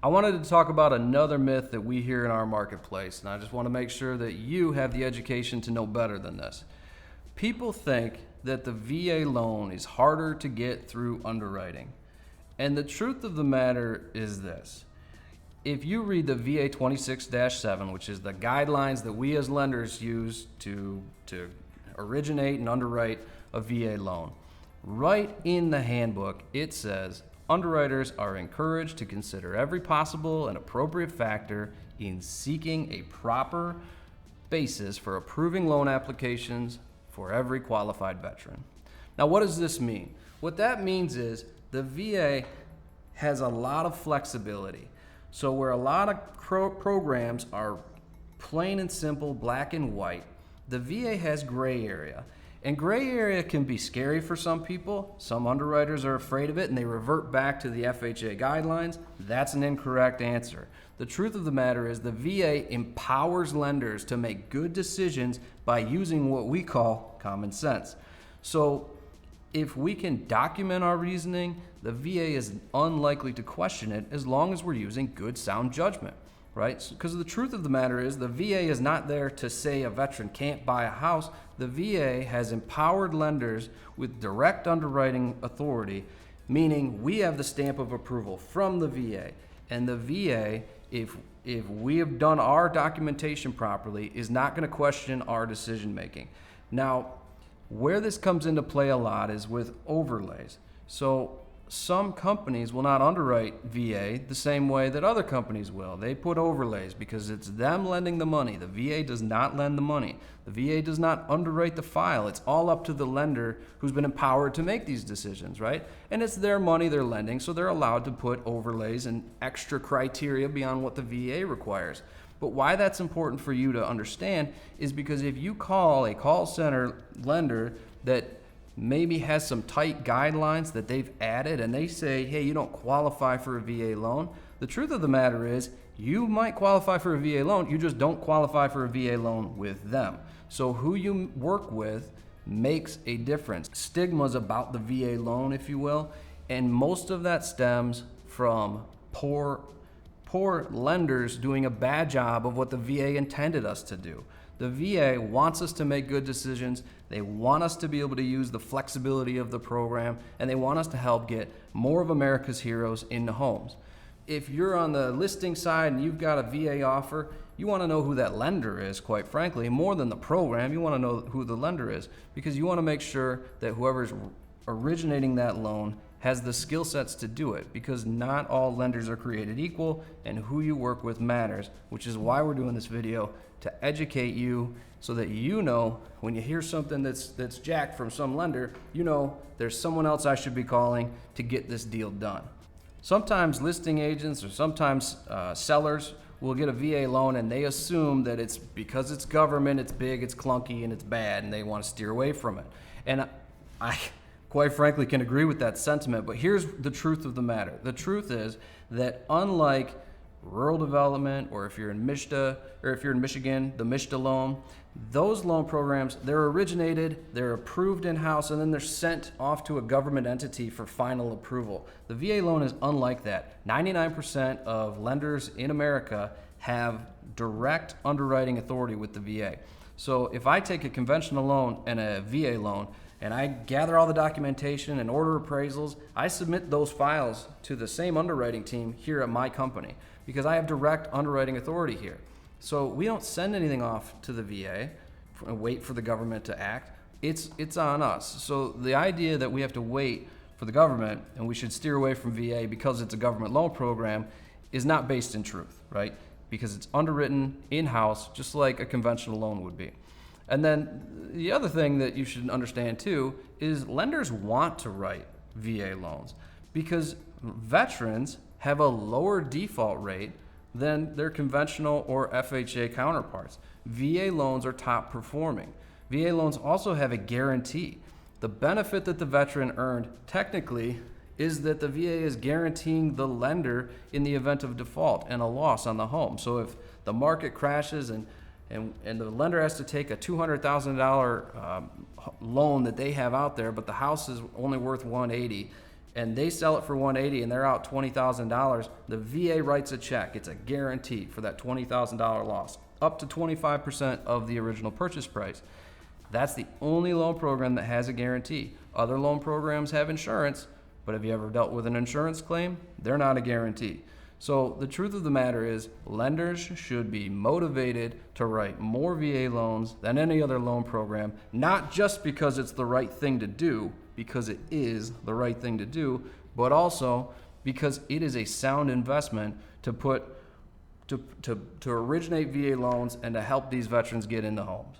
I wanted to talk about another myth that we hear in our marketplace, and I just want to make sure that you have the education to know better than this. People think that the VA loan is harder to get through underwriting. And the truth of the matter is this. If you read the VA 26-7, which is the guidelines that we as lenders use to originate and underwrite a VA loan, right in the handbook, it says underwriters are encouraged to consider every possible and appropriate factor in seeking a proper basis for approving loan applications for every qualified veteran. Now, what does this mean? What that means is the VA has a lot of flexibility. So where a lot of programs are plain and simple, black and white, the VA has gray area. And gray area can be scary for some people. Some underwriters are afraid of it and they revert back to the FHA guidelines. That's an incorrect answer. The truth of the matter is the VA empowers lenders to make good decisions by using what we call common sense. So if we can document our reasoning, the VA is unlikely to question it as long as we're using good, sound judgment, right? Because the truth of the matter is the VA is not there to say a veteran can't buy a house. The VA has empowered lenders with direct underwriting authority, meaning we have the stamp of approval from the VA. And the VA, if we have done our documentation properly, is not going to question our decision making. Now, where this comes into play a lot is with overlays. So some companies will not underwrite VA the same way that other companies will. They put overlays because it's them lending the money. The VA does not lend the money. The VA does not underwrite the file. It's all up to the lender who's been empowered to make these decisions, right? And it's their money they're lending, so they're allowed to put overlays and extra criteria beyond what the VA requires. But why that's important for you to understand is because if you call a call center lender that maybe has some tight guidelines that they've added and they say, hey, you don't qualify for a VA loan, the truth of the matter is you might qualify for a VA loan, you just don't qualify for a VA loan with them. So who you work with makes a difference. Stigmas about the VA loan, if you will, and most of that stems from poor lenders doing a bad job of what the VA intended us to do. The VA wants us to make good decisions. They want us to be able to use the flexibility of the program, and they want us to help get more of America's heroes into homes. If you're on the listing side and you've got a VA offer, you want to know who that lender is, quite frankly, more than the program. You want to know who the lender is because you want to make sure that whoever's originating that loan has the skill sets to do it, because not all lenders are created equal and who you work with matters, which is why we're doing this video, to educate you so that you know when you hear something that's jacked from some lender, you know there's someone else I should be calling to get this deal done. Sometimes listing agents or sometimes sellers will get a VA loan and they assume that it's because it's government, it's big, it's clunky, and it's bad, and they want to steer away from it. And I quite frankly can agree with that sentiment, but here's the truth of the matter. The truth is that unlike rural development, or if you're in MISTA, or if you're in Michigan, the MISTA loan, those loan programs, they're originated, they're approved in-house, and then they're sent off to a government entity for final approval. The VA loan is unlike that. 99% of lenders in America have direct underwriting authority with the VA. So if I take a conventional loan and a VA loan, and I gather all the documentation and order appraisals, I submit those files to the same underwriting team here at my company because I have direct underwriting authority here. So we don't send anything off to the VA and wait for the government to act. It's on us. So the idea that we have to wait for the government and we should steer away from VA because it's a government loan program is not based in truth, right? Because it's underwritten in-house just like a conventional loan would be. And then the other thing that you should understand too is lenders want to write VA loans because veterans have a lower default rate than their conventional or FHA counterparts. VA loans are top performing. VA loans also have a guarantee. The benefit that the veteran earned technically is that the VA is guaranteeing the lender in the event of default and a loss on the home. So if the market crashes and the lender has to take a $200,000 loan that they have out there, but the house is only worth $180,000, and they sell it for 180 and they're out $20,000, the VA writes a check. It's a guarantee for that $20,000 loss, up to 25% of the original purchase price. That's the only loan program that has a guarantee. Other loan programs have insurance, but have you ever dealt with an insurance claim? They're not a guarantee. So the truth of the matter is, lenders should be motivated to write more VA loans than any other loan program, not just because it's the right thing to do, because it is the right thing to do, but also because it is a sound investment to originate VA loans and to help these veterans get into homes.